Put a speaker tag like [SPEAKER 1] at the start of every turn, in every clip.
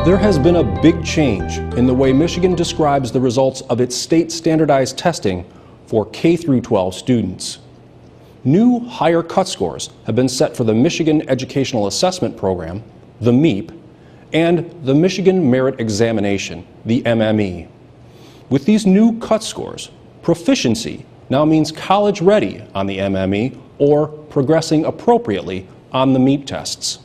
[SPEAKER 1] There has been a big change in the way Michigan describes the results of its state standardized testing for K-12 students. New higher cut scores have been set for the Michigan Educational Assessment Program, the MEAP, and the Michigan Merit Examination, the MME. With these new cut scores, proficiency now means college ready on the MME or progressing appropriately on the MEAP tests.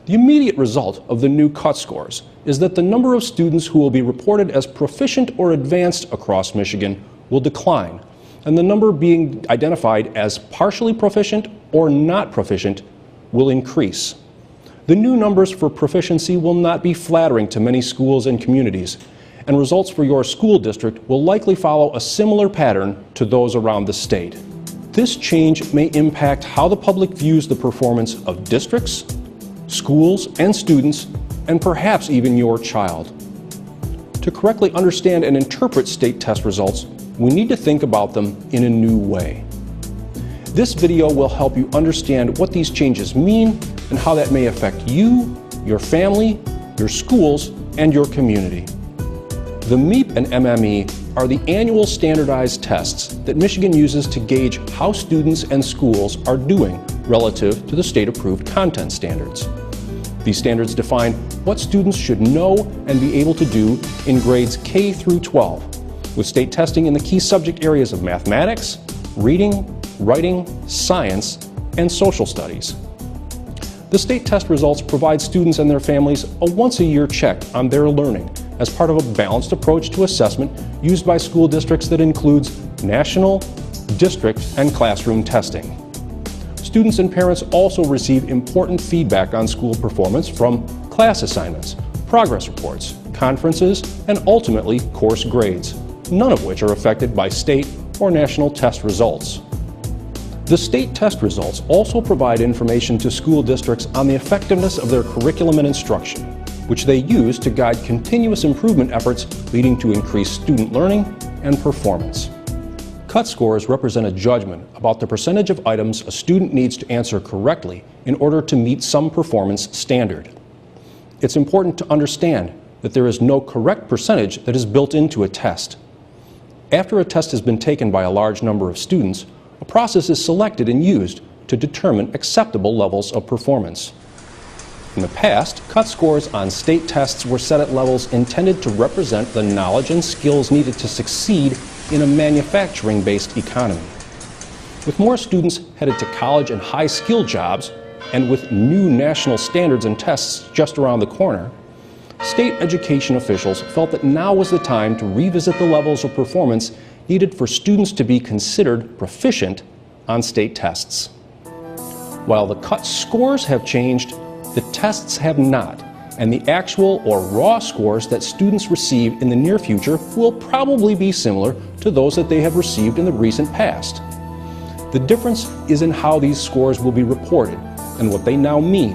[SPEAKER 1] The immediate result of the new cut scores is that the number of students who will be reported as proficient or advanced across Michigan will decline, and the number being identified as partially proficient or not proficient will increase. The new numbers for proficiency will not be flattering to many schools and communities, and results for your school district will likely follow a similar pattern to those around the state. This change may impact how the public views the performance of districts, schools, and students, and perhaps even your child. To correctly understand and interpret state test results, we need to think about them in a new way. This video will help you understand what these changes mean and how that may affect you, your family, your schools, and your community. The MEAP and MME are the annual standardized tests that Michigan uses to gauge how students and schools are doing relative to the state-approved content standards. These standards define what students should know and be able to do in grades K through 12, with state testing in the key subject areas of mathematics, reading, writing, science, and social studies. The state test results provide students and their families a once-a-year check on their learning as part of a balanced approach to assessment used by school districts that includes national, district, and classroom testing. Students and parents also receive important feedback on school performance from class assignments, progress reports, conferences, and ultimately course grades, none of which are affected by state or national test results. The state test results also provide information to school districts on the effectiveness of their curriculum and instruction, which they use to guide continuous improvement efforts leading to increased student learning and performance. Cut scores represent a judgment about the percentage of items a student needs to answer correctly in order to meet some performance standard. It's important to understand that there is no correct percentage that is built into a test. After a test has been taken by a large number of students, a process is selected and used to determine acceptable levels of performance. In the past, cut scores on state tests were set at levels intended to represent the knowledge and skills needed to succeed in a manufacturing-based economy. With more students headed to college and high-skilled jobs, and with new national standards and tests just around the corner, state education officials felt that now was the time to revisit the levels of performance needed for students to be considered proficient on state tests. While the cut scores have changed, the tests have not, and the actual or raw scores that students receive in the near future will probably be similar to those that they have received in the recent past. The difference is in how these scores will be reported and what they now mean.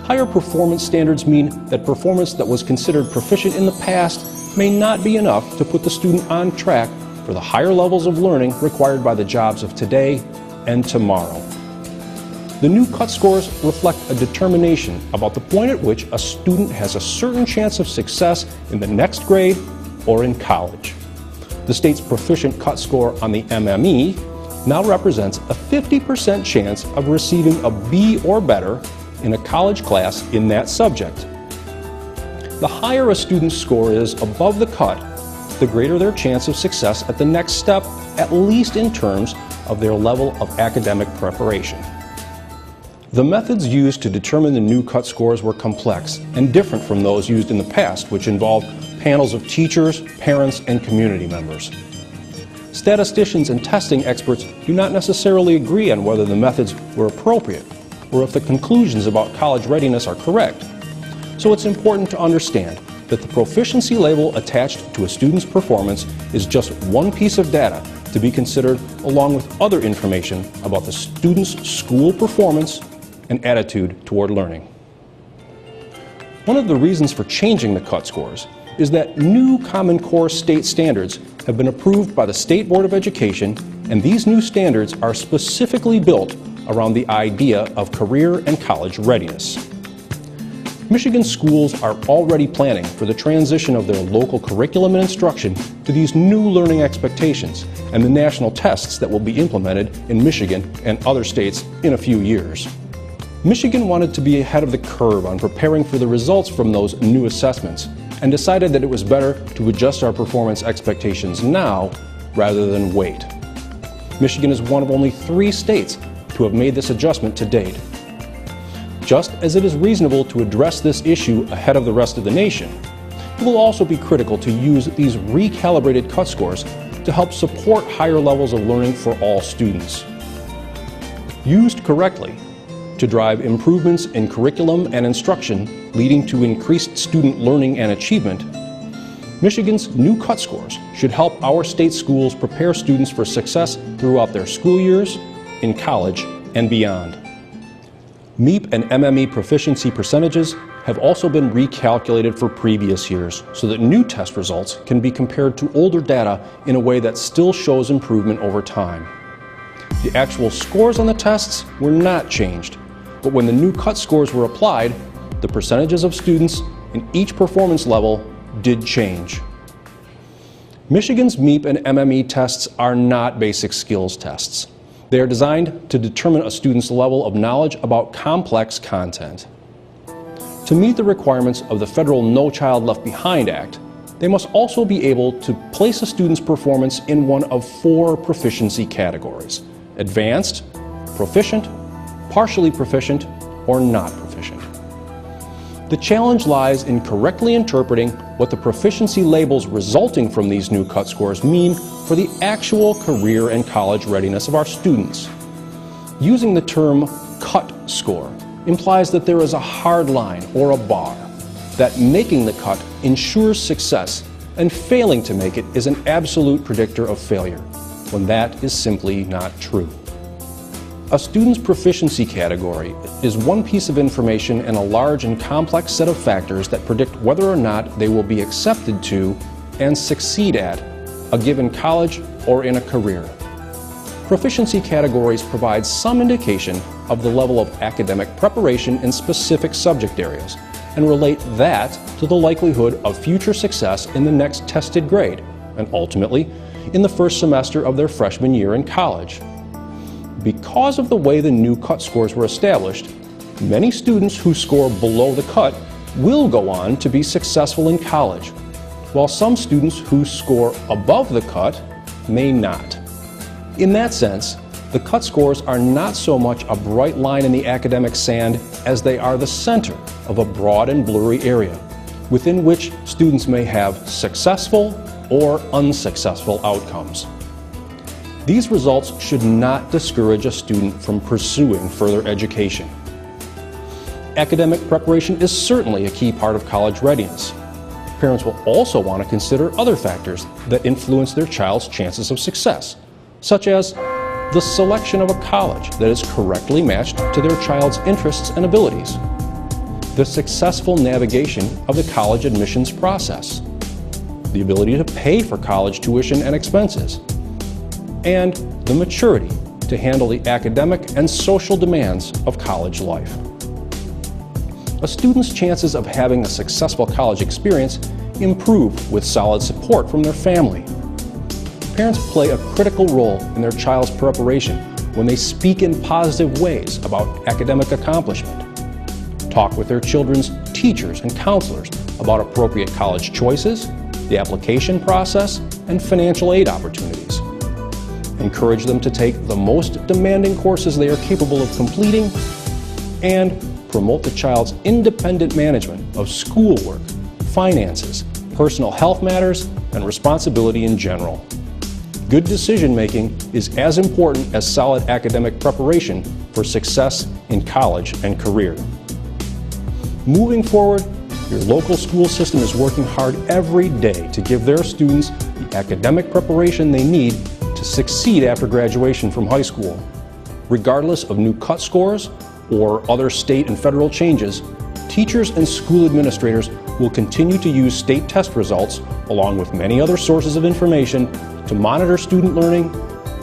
[SPEAKER 1] Higher performance standards mean that performance that was considered proficient in the past may not be enough to put the student on track for the higher levels of learning required by the jobs of today and tomorrow. The new cut scores reflect a determination about the point at which a student has a certain chance of success in the next grade or in college. The state's proficient cut score on the MME now represents a 50% chance of receiving a B or better in a college class in that subject. The higher a student's score is above the cut, the greater their chance of success at the next step, at least in terms of their level of academic preparation. The methods used to determine the new cut scores were complex and different from those used in the past, which involved panels of teachers, parents, and community members. Statisticians and testing experts do not necessarily agree on whether the methods were appropriate or if the conclusions about college readiness are correct. So it's important to understand that the proficiency label attached to a student's performance is just one piece of data to be considered along with other information about the student's school performance and attitude toward learning. One of the reasons for changing the cut scores is that new Common Core state standards have been approved by the State Board of Education, and these new standards are specifically built around the idea of career and college readiness. Michigan schools are already planning for the transition of their local curriculum and instruction to these new learning expectations and the national tests that will be implemented in Michigan and other states in a few years. Michigan wanted to be ahead of the curve on preparing for the results from those new assessments and decided that it was better to adjust our performance expectations now rather than wait. Michigan is one of only 3 states to have made this adjustment to date. Just as it is reasonable to address this issue ahead of the rest of the nation, it will also be critical to use these recalibrated cut scores to help support higher levels of learning for all students. Used correctly, to drive improvements in curriculum and instruction leading to increased student learning and achievement, Michigan's new cut scores should help our state schools prepare students for success throughout their school years, in college, and beyond. MEAP and MME proficiency percentages have also been recalculated for previous years so that new test results can be compared to older data in a way that still shows improvement over time. The actual scores on the tests were not changed, but when the new cut scores were applied, the percentages of students in each performance level did change. Michigan's MEAP and MME tests are not basic skills tests. They are designed to determine a student's level of knowledge about complex content. To meet the requirements of the federal No Child Left Behind Act, they must also be able to place a student's performance in one of 4 proficiency categories: advanced, proficient, partially proficient, or not proficient. The challenge lies in correctly interpreting what the proficiency labels resulting from these new cut scores mean for the actual career and college readiness of our students. Using the term cut score implies that there is a hard line or a bar, that making the cut ensures success and failing to make it is an absolute predictor of failure, when that is simply not true. A student's proficiency category is one piece of information in a large and complex set of factors that predict whether or not they will be accepted to and succeed at a given college or in a career. Proficiency categories provide some indication of the level of academic preparation in specific subject areas and relate that to the likelihood of future success in the next tested grade and ultimately in the first semester of their freshman year in college. Because of the way the new cut scores were established, many students who score below the cut will go on to be successful in college, while some students who score above the cut may not. In that sense, the cut scores are not so much a bright line in the academic sand as they are the center of a broad and blurry area within which students may have successful or unsuccessful outcomes. These results should not discourage a student from pursuing further education. Academic preparation is certainly a key part of college readiness. Parents will also want to consider other factors that influence their child's chances of success, such as the selection of a college that is correctly matched to their child's interests and abilities, the successful navigation of the college admissions process, the ability to pay for college tuition and expenses, and the maturity to handle the academic and social demands of college life. A student's chances of having a successful college experience improve with solid support from their family. Parents play a critical role in their child's preparation when they speak in positive ways about academic accomplishment, talk with their children's teachers and counselors about appropriate college choices, the application process, and financial aid opportunities. Encourage them to take the most demanding courses they are capable of completing, and promote the child's independent management of schoolwork, finances, personal health matters, and responsibility in general. Good decision-making is as important as solid academic preparation for success in college and career. Moving forward, your local school system is working hard every day to give their students the academic preparation they need to succeed after graduation from high school. Regardless of new cut scores or other state and federal changes, teachers and school administrators will continue to use state test results, along with many other sources of information, to monitor student learning,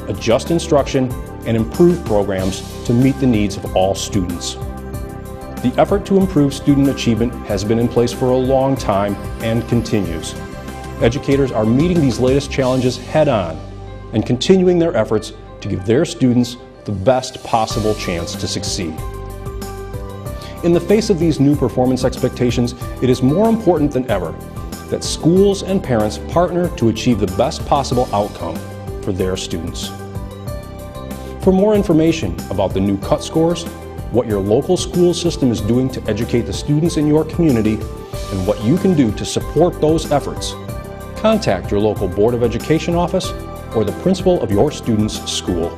[SPEAKER 1] adjust instruction, and improve programs to meet the needs of all students. The effort to improve student achievement has been in place for a long time and continues. Educators are meeting these latest challenges head-on and continuing their efforts to give their students the best possible chance to succeed. In the face of these new performance expectations, it is more important than ever that schools and parents partner to achieve the best possible outcome for their students. For more information about the new cut scores, what your local school system is doing to educate the students in your community, and what you can do to support those efforts, contact your local Board of Education office or the principal of your student's school.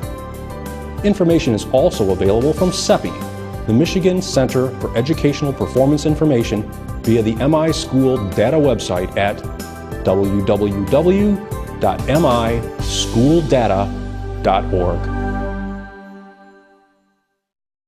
[SPEAKER 1] Information is also available from CEPI, the Michigan Center for Educational Performance Information, via the MI School Data website at www.mischooldata.org.